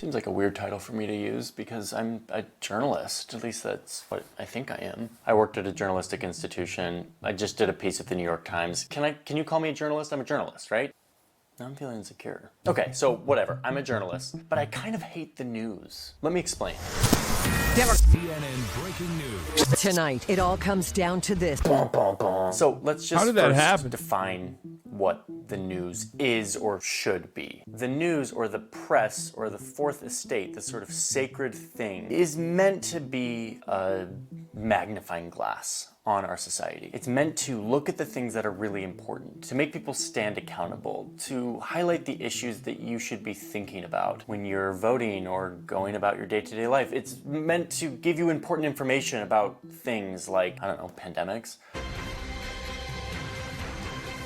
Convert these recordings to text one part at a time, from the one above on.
Seems like a weird title for me to use because I'm a journalist. At least that's what I think I am. I worked at a journalistic institution. I just did a piece at the New York Times. Can you call me a journalist? I'm a journalist, right? Now I'm feeling insecure. Okay, so whatever. I'm a journalist, but I kind of hate the news. Let me explain. CNN breaking news. Tonight, it all comes down to this. So let's just How did that first happen? define what the news is or should be. The news, or the press, or the fourth estate, this sort of sacred thing, is meant to be a magnifying glass on our society. It's meant to look at the things that are really important, to make people stand accountable, to highlight the issues that you should be thinking about when you're voting or going about your day-to-day life. It's meant to give you important information about things like, I don't know, pandemics.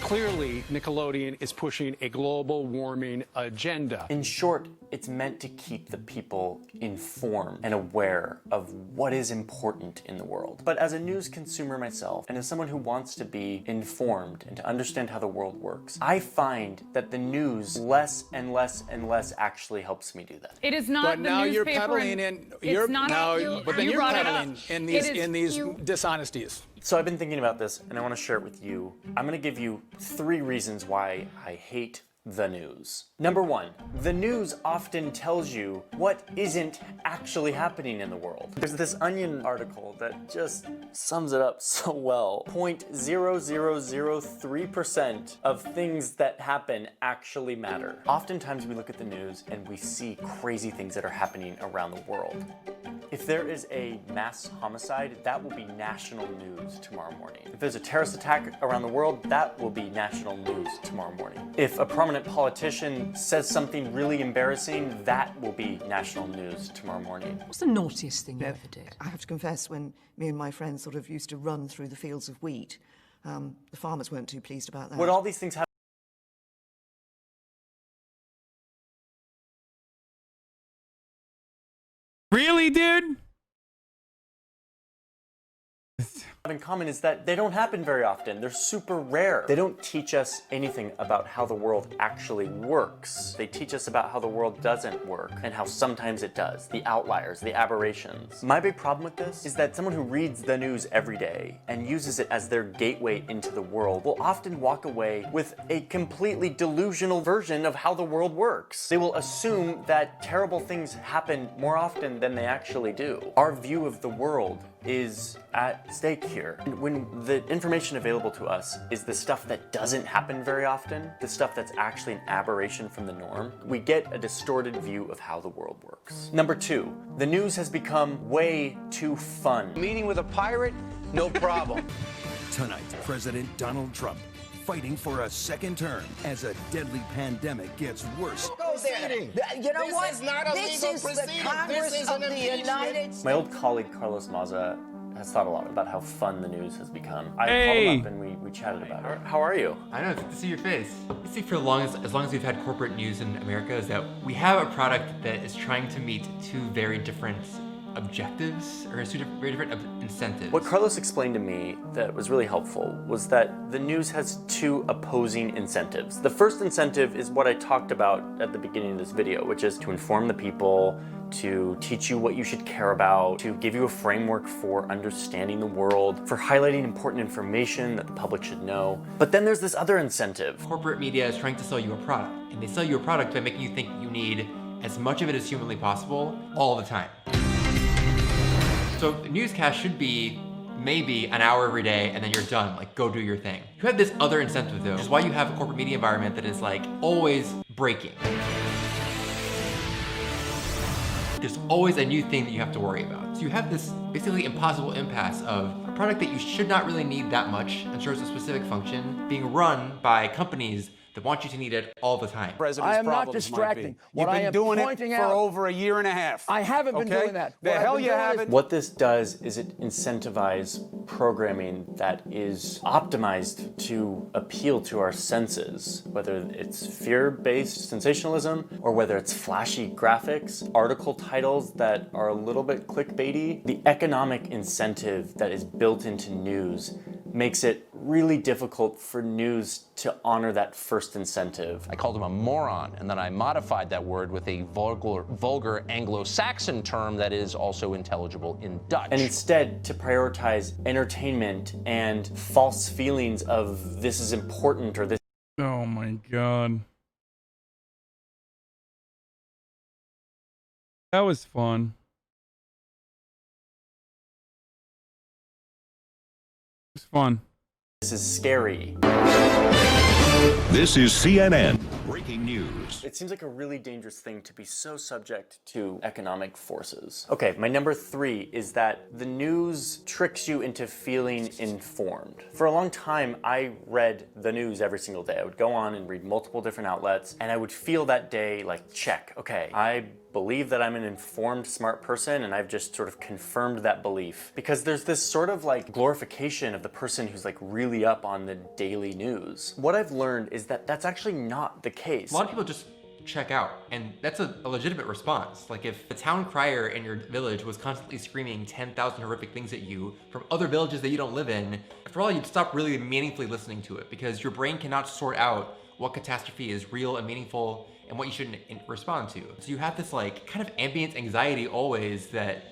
Clearly, Nickelodeon is pushing a global warming agenda. In short, it's meant to keep the people informed and aware of what is important in the world. But as a news consumer myself, and as someone who wants to be informed and to understand how the world works, I find that the news less and less and less actually helps me do that. It is not But the now you're newspaper peddling in. You're peddling in these dishonesties. So I've been thinking about this, and I want to share it with you. I'm going to give you 3 reasons why I hate the news. Number 1, the news often tells you what isn't actually happening in the world. There's this Onion article that just sums it up so well. 0.0003% of things that happen actually matter. Oftentimes we look at the news and we see crazy things that are happening around the world. If there is a mass homicide, that will be national news tomorrow morning. If there's a terrorist attack around the world, that will be national news tomorrow morning. If a prominent politician says something really embarrassing, that will be national news tomorrow morning. What's the naughtiest thing you ever did? I have to confess, when me and my friends sort of used to run through the fields of wheat, the farmers weren't too pleased about that. Would all these things have Really, dude? in common is that they don't happen very often. They're super rare. They don't teach us anything about how the world actually works. They teach us about how the world doesn't work and how sometimes it does. The outliers, the aberrations. My big problem with this is that someone who reads the news every day and uses it as their gateway into the world will often walk away with a completely delusional version of how the world works. They will assume that terrible things happen more often than they actually do. Our view of the world is at stake here. And when the information available to us is the stuff that doesn't happen very often, the stuff that's actually an aberration from the norm, we get a distorted view of how the world works. Number 2, the news has become way too fun. Meeting with a pirate? No problem. Tonight, President Donald Trump fighting for a second term as a deadly pandemic gets worse. You know what? This is the Congress of the United States. My old colleague Carlos Maza has thought a lot about how fun the news has become. I Hey. called him up and we chatted about it. How are you? I know, it's good to see your face. You see, for as long as we've had corporate news in America, is that we have a product that is trying to meet 2 very different objectives, or 2 very different incentives. What Carlos explained to me that was really helpful was that the news has 2 opposing incentives. The first incentive is what I talked about at the beginning of this video, which is to inform the people, to teach you what you should care about, to give you a framework for understanding the world, for highlighting important information that the public should know. But then there's this other incentive. Corporate media is trying to sell you a product, and they sell you a product by making you think you need as much of it as humanly possible all the time. So the newscast should be maybe an hour every day and then you're done, like go do your thing. You have this other incentive though, which is why you have a corporate media environment that is like always breaking. There's always a new thing that you have to worry about. So you have this basically impossible impasse of a product that you should not really need that much and serves a specific function being run by companies that want you to need it all the time. I am not distracting. What I am pointing out, for over a year and a half. I haven't been doing that. The hell you haven't. What this does is it incentivizes programming that is optimized to appeal to our senses, whether it's fear-based sensationalism or whether it's flashy graphics, article titles that are a little bit clickbaity. The economic incentive that is built into news makes it really difficult for news to honor that first incentive. I called him a moron, and then I modified that word with a vulgar Anglo-Saxon term that is also intelligible in Dutch. And instead, to prioritize entertainment and false feelings of this is important or this. Oh my God. That was fun. It was fun. This is scary. This is CNN. Breaking news. It seems like a really dangerous thing to be so subject to economic forces. Okay, my number 3 is that the news tricks you into feeling informed. For a long time, I read the news every single day. I would go on and read multiple different outlets, and I would feel that day like, check, okay, I believe that I'm an informed, smart person, and I've just sort of confirmed that belief. Because there's this sort of like glorification of the person who's like really up on the daily news. What I've learned is that that's actually not the case. A lot of people just check out, and that's a legitimate response. Like if the town crier in your village was constantly screaming 10,000 horrific things at you from other villages that you don't live in, after all, you'd stop really meaningfully listening to it because your brain cannot sort out what catastrophe is real and meaningful and what you shouldn't respond to. So you have this like kind of ambient anxiety always that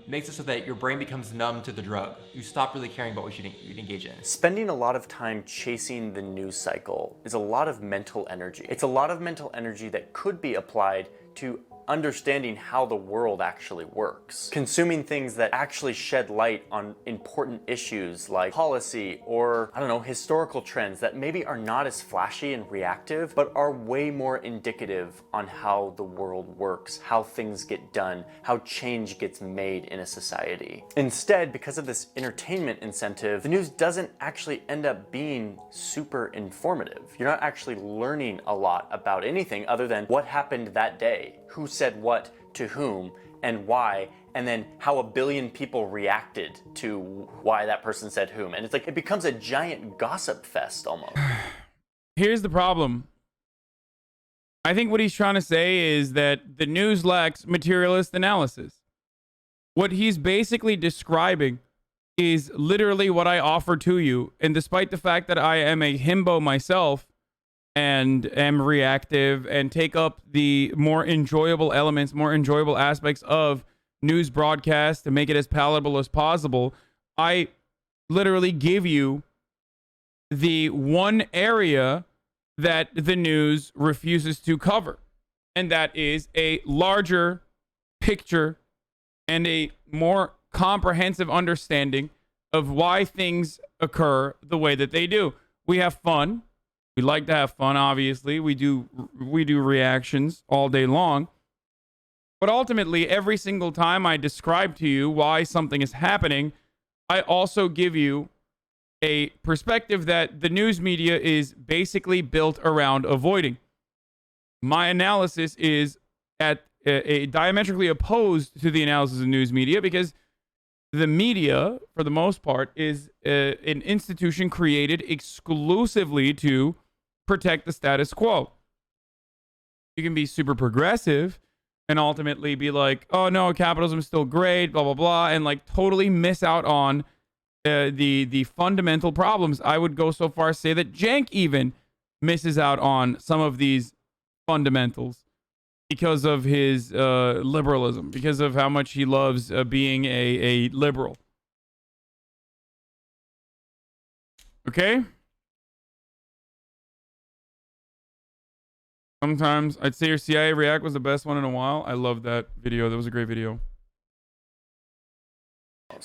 makes it so that your brain becomes numb to the drug. You stop really caring about what you'd engage in. Spending a lot of time chasing the news cycle is a lot of mental energy. It's a lot of mental energy that could be applied to understanding how the world actually works. Consuming things that actually shed light on important issues like policy or, I don't know, historical trends that maybe are not as flashy and reactive, but are way more indicative on how the world works, how things get done, how change gets made in a society. Instead, because of this entertainment incentive, the news doesn't actually end up being super informative. You're not actually learning a lot about anything other than what happened that day, who said what to whom and why, and then how a billion people reacted to why that person said whom. And it's like, it becomes a giant gossip fest almost. Here's the problem. I think what he's trying to say is that the news lacks materialist analysis. What he's basically describing is literally what I offer to you. And despite the fact that I am a himbo myself, and am reactive and take up the more enjoyable elements, more enjoyable aspects of news broadcast to make it as palatable as possible, I literally give you the one area that the news refuses to cover. And that is a larger picture and a more comprehensive understanding of why things occur the way that they do. We have fun. We like to have fun, obviously. We do reactions all day long. But ultimately, every single time I describe to you why something is happening, I also give you a perspective that the news media is basically built around avoiding. My analysis is at a diametrically opposed to the analysis of news media because the media, for the most part, is an institution created exclusively to protect the status quo. You can be super progressive and ultimately be like, oh no, capitalism is still great, blah, blah, blah, and like totally miss out on the fundamental problems. I would go so far as to say that Cenk even misses out on some of these fundamentals because of his liberalism, because of how much he loves being a liberal. Okay? Sometimes I'd say your CIA React was the best one in a while. I love that video. That was a great video.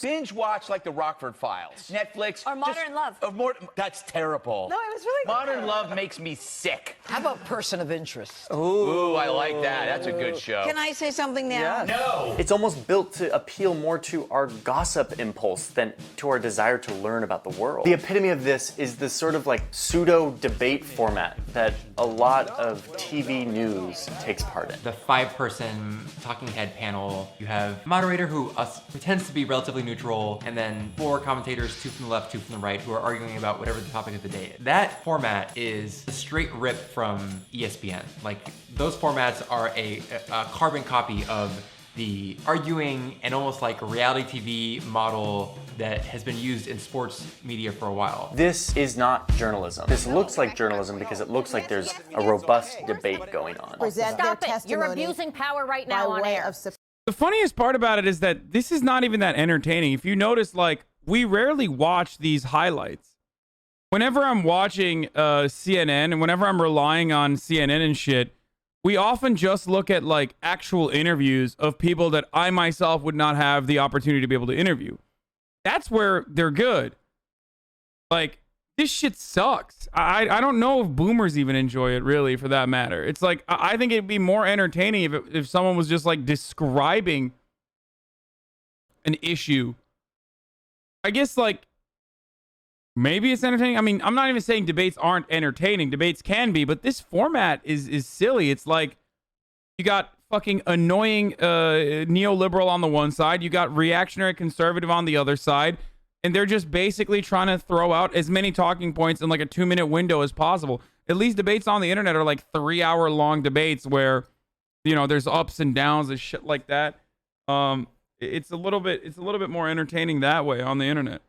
Binge watch like the Rockford Files. Netflix. Or Modern Love. That's terrible. No, it was really Modern good. Love makes me sick. How about Person of Interest? Ooh, I like that. That's a good show. Can I say something now? No. It's almost built to appeal more to our gossip impulse than to our desire to learn about the world. The epitome of this is this sort of like pseudo debate format that a lot of TV news takes part in. The 5-person talking head panel, you have a moderator who pretends to be relatively neutral, and then 4 commentators, 2 from the left, 2 from the right, who are arguing about whatever the topic of the day is. That format is a straight rip from ESPN. Like, those formats are a carbon copy of the arguing and almost like reality TV model that has been used in sports media for a while. This is not journalism. This looks like journalism because it looks like there's a robust debate going on. Stop it. You're abusing power right now on air. The funniest part about it is that this is not even that entertaining. If you notice, like, we rarely watch these highlights. Whenever I'm watching CNN and whenever I'm relying on CNN and shit, we often just look at like actual interviews of people that I myself would not have the opportunity to be able to interview. That's where they're good. Like, this shit sucks. I don't know if boomers even enjoy it, really, for that matter. It's like, I think it'd be more entertaining if someone was just like describing an issue. I guess, like, maybe it's entertaining. I mean, I'm not even saying debates aren't entertaining. Debates can be, but this format is silly. It's like you got fucking annoying neoliberal on the one side. You got reactionary conservative on the other side. And they're just basically trying to throw out as many talking points in like a 2-minute window as possible. At least debates on the internet are like 3-hour long debates where, you know, there's ups and downs and shit like that. It's a little bit more entertaining that way on the internet.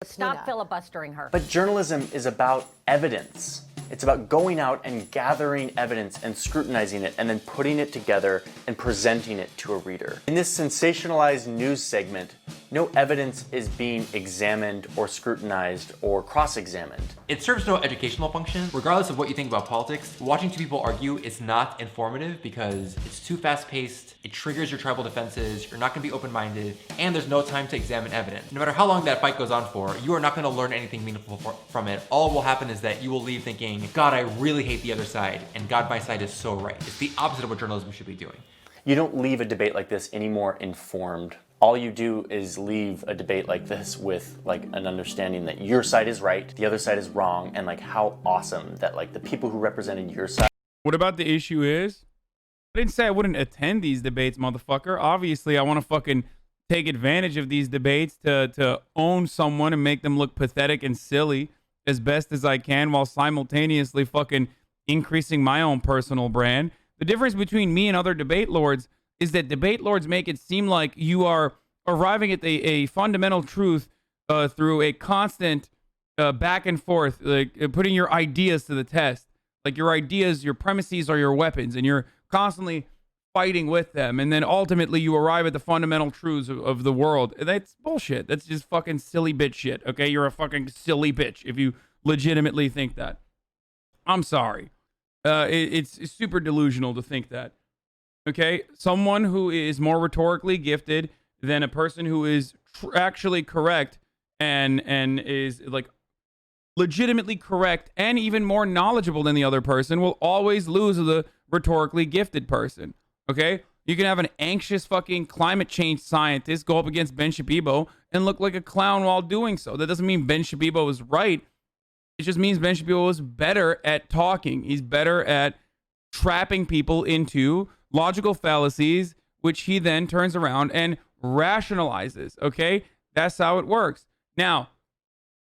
Stop filibustering her. But journalism is about evidence. It's about going out and gathering evidence and scrutinizing it and then putting it together and presenting it to a reader. In this sensationalized news segment, no evidence is being examined or scrutinized or cross-examined. It serves no educational function. Regardless of what you think about politics, watching two people argue is not informative because it's too fast-paced, it triggers your tribal defenses, you're not gonna be open-minded, and there's no time to examine evidence. No matter how long that fight goes on for, you are not gonna learn anything meaningful from it. All will happen is that you will leave thinking, God, I really hate the other side, and God, my side is so right. It's the opposite of what journalism should be doing. You don't leave a debate like this any more informed. All you do is leave a debate like this with like an understanding that your side is right, the other side is wrong, and like how awesome that like the people who represented your side. What about the issue is? I didn't say I wouldn't attend these debates, motherfucker. Obviously, I want to fucking take advantage of these debates to own someone and make them look pathetic and silly as best as I can while simultaneously fucking increasing my own personal brand. The difference between me and other debate lords is that debate lords make it seem like you are arriving at a fundamental truth through a constant back and forth, like putting your ideas to the test. Like your ideas, your premises are your weapons, and you're constantly fighting with them. And then ultimately you arrive at the fundamental truths of the world. That's bullshit. That's just fucking silly bitch shit. Okay, you're a fucking silly bitch if you legitimately think that. I'm sorry. It's super delusional to think that. Okay, someone who is more rhetorically gifted than a person who is actually correct and is like legitimately correct and even more knowledgeable than the other person will always lose to the rhetorically gifted person. Okay, you can have an anxious fucking climate change scientist go up against Ben Shapiro and look like a clown while doing so. That doesn't mean Ben Shapiro is right. It just means Ben Shapiro is better at talking. He's better at trapping people into logical fallacies, which he then turns around and rationalizes. Okay, that's how it works. Now,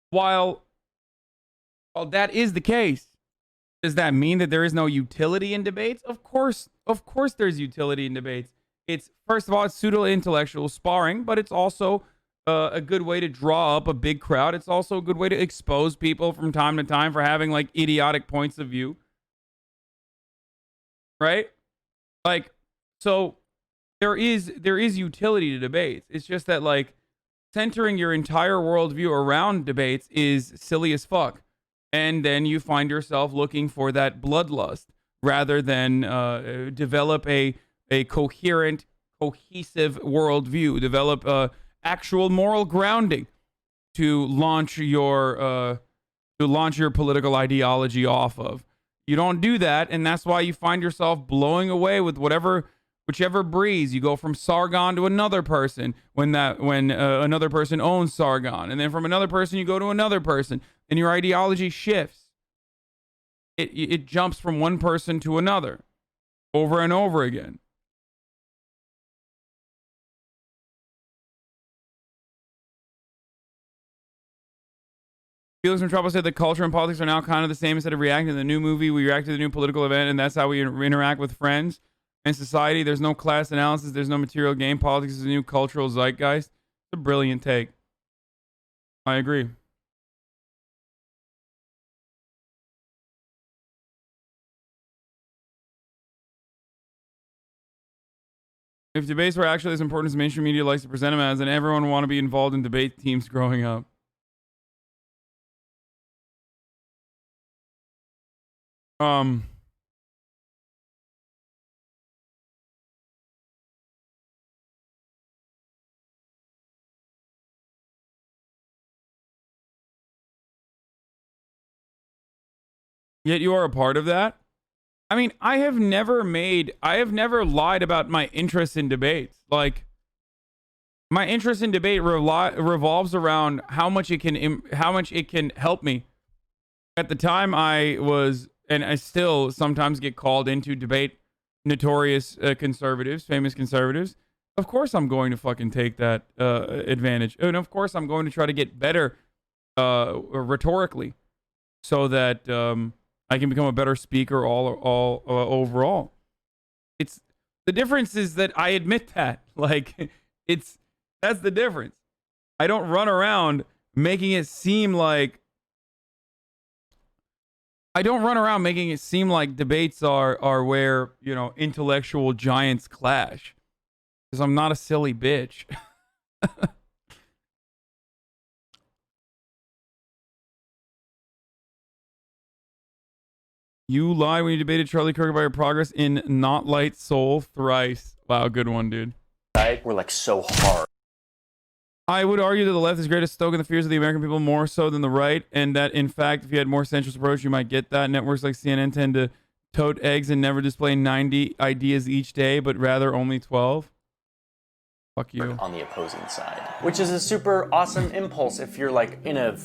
while that is the case, does that mean that there is no utility in debates? Of course there's utility in debates. It's, first of all, it's pseudo-intellectual sparring, but it's also a good way to draw up a big crowd. It's also a good way to expose people from time to time for having like idiotic points of view. Right? Like, so there is utility to debates. It's just that like centering your entire worldview around debates is silly as fuck. And then you find yourself looking for that bloodlust rather than develop a coherent, cohesive worldview, develop actual moral grounding to launch your political ideology off of. You don't do that, and that's why you find yourself blowing away with whichever breeze. You go from Sargon to another person when another person owns Sargon, and then from another person you go to another person, and your ideology shifts. It jumps from one person to another over and over again. Felix from Trouble said that culture and politics are now kind of the same. Instead of reacting to the new movie, we react to the new political event, and that's how we interact with friends. and society. There's no class analysis. There's no material gain. Politics is a new cultural zeitgeist. It's a brilliant take. I agree. If debates were actually as important as mainstream media likes to present them as, then everyone would want to be involved in debate teams growing up. Yet you are a part of that? I mean, I have never lied about my interest in debates. Like, my interest in debate revolves around how much it can help me. At the time, I was, and I still sometimes get called into debate notorious conservatives, famous conservatives. Of course, I'm going to fucking take that advantage, and of course, I'm going to try to get better rhetorically, so that I can become a better speaker all overall. It's the difference is that I admit that. Like, that's the difference. I don't run around making it seem like debates are where, you know, intellectual giants clash. Because I'm not a silly bitch. You lie when you debated Charlie Kirk about your progress in Not Light Soul thrice. Wow, good one, dude. We're like so hard. I would argue that the left is great at stoking the fears of the American people more so than the right, and that, in fact, if you had more centrist approach, you might get that. Networks like CNN tend to tote eggs and never display 90 ideas each day, but rather only 12. Fuck you. On the opposing side. Which is a super awesome impulse if you're like in a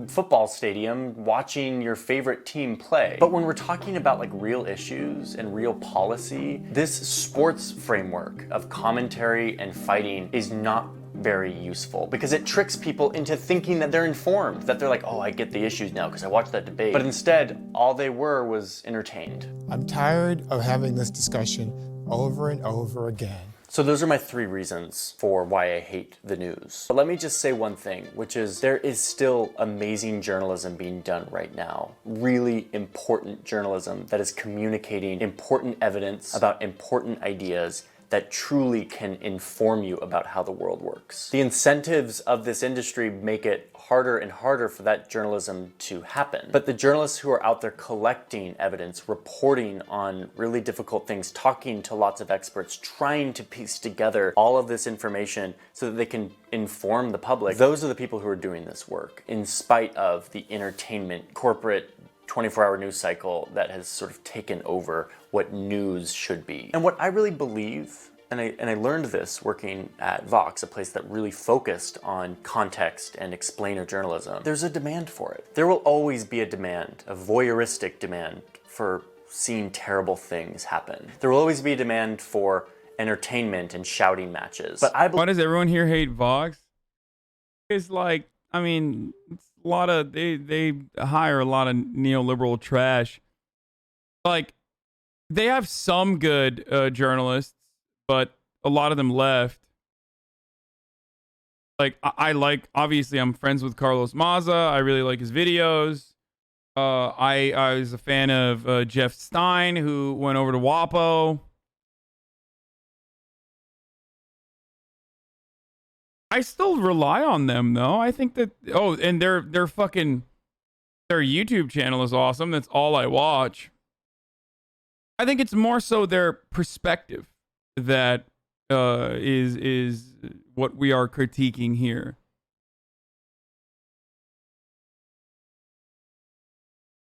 football stadium watching your favorite team play. But when we're talking about like real issues and real policy, this sports framework of commentary and fighting is not very useful because it tricks people into thinking that they're informed, that they're like, oh, I get the issues now because I watched that debate. But instead, all they were was entertained. I'm tired of having this discussion over and over again. So those are my 3 reasons for why I hate the news. But let me just say one thing, which is there is still amazing journalism being done right now. Really important journalism that is communicating important evidence about important ideas that truly can inform you about how the world works. The incentives of this industry make it harder and harder for that journalism to happen. But the journalists who are out there collecting evidence, reporting on really difficult things, talking to lots of experts, trying to piece together all of this information so that they can inform the public, those are the people who are doing this work, in spite of the entertainment, corporate, 24-hour news cycle that has sort of taken over what news should be. And what I really believe, and I learned this working at Vox, a place that really focused on context and explainer journalism, there's a demand for it. There will always be a demand, a voyeuristic demand for seeing terrible things happen. There will always be a demand for entertainment and shouting matches. But why does everyone here hate Vox? It's like, I mean, it's a lot of, they hire a lot of neoliberal trash. Like, they have some good journalists, but a lot of them left. Like, I like, obviously I'm friends with Carlos Maza. I really like his videos. I was a fan of Jeff Stein, who went over to WAPO. I still rely on them, though. I think that, oh, and their YouTube channel is awesome. That's all I watch. I think it's more so their perspective that is what we are critiquing here.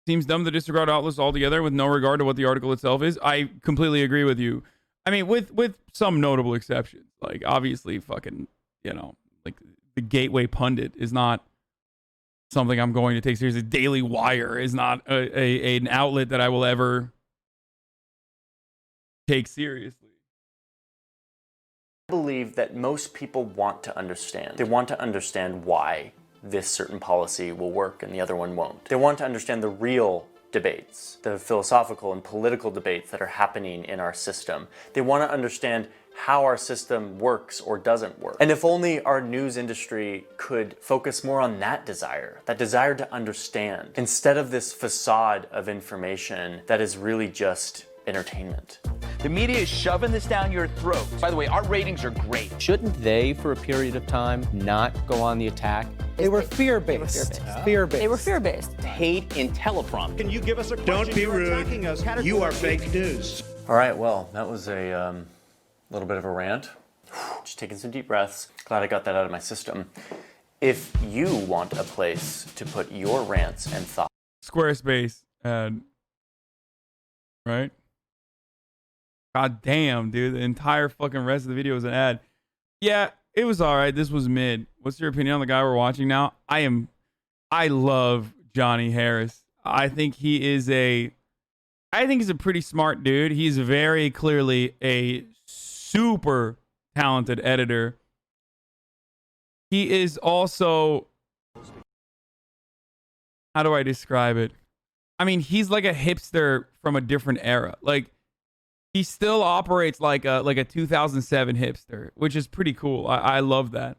Seems dumb to disregard outlets altogether with no regard to what the article itself is. I completely agree with you. I mean, with some notable exceptions. Like, obviously, fucking, you know, like the Gateway Pundit is not something I'm going to take seriously. Daily Wire is not an outlet that I will ever take seriously. I believe that most people want to understand. They want to understand why this certain policy will work and the other one won't. They want to understand the real debates, the philosophical and political debates that are happening in our system. They want to understand how our system works or doesn't work. And if only our news industry could focus more on that desire to understand, instead of this facade of information that is really just entertainment. The media is shoving this down your throat. By the way, our ratings are great. Shouldn't they, for a period of time, not go on the attack? They were fear-based. Fear-based. They were fear-based. Hate in teleprompter. Can you give us a question? Don't be rude. You are fake news. All right, well, that was a little bit of a rant. Just taking some deep breaths. Glad I got that out of my system. If you want a place to put your rants and thoughts, Squarespace ad. Right? God damn, dude. The entire fucking rest of the video was an ad. Yeah, it was all right. This was mid. What's your opinion on the guy we're watching now? I love Johnny Harris. I think he's a pretty smart dude. He's very clearly a super talented editor. He is also, how do I describe it? I mean, he's like a hipster from a different era. Like, he still operates like a 2007 hipster, which is pretty cool. I love that.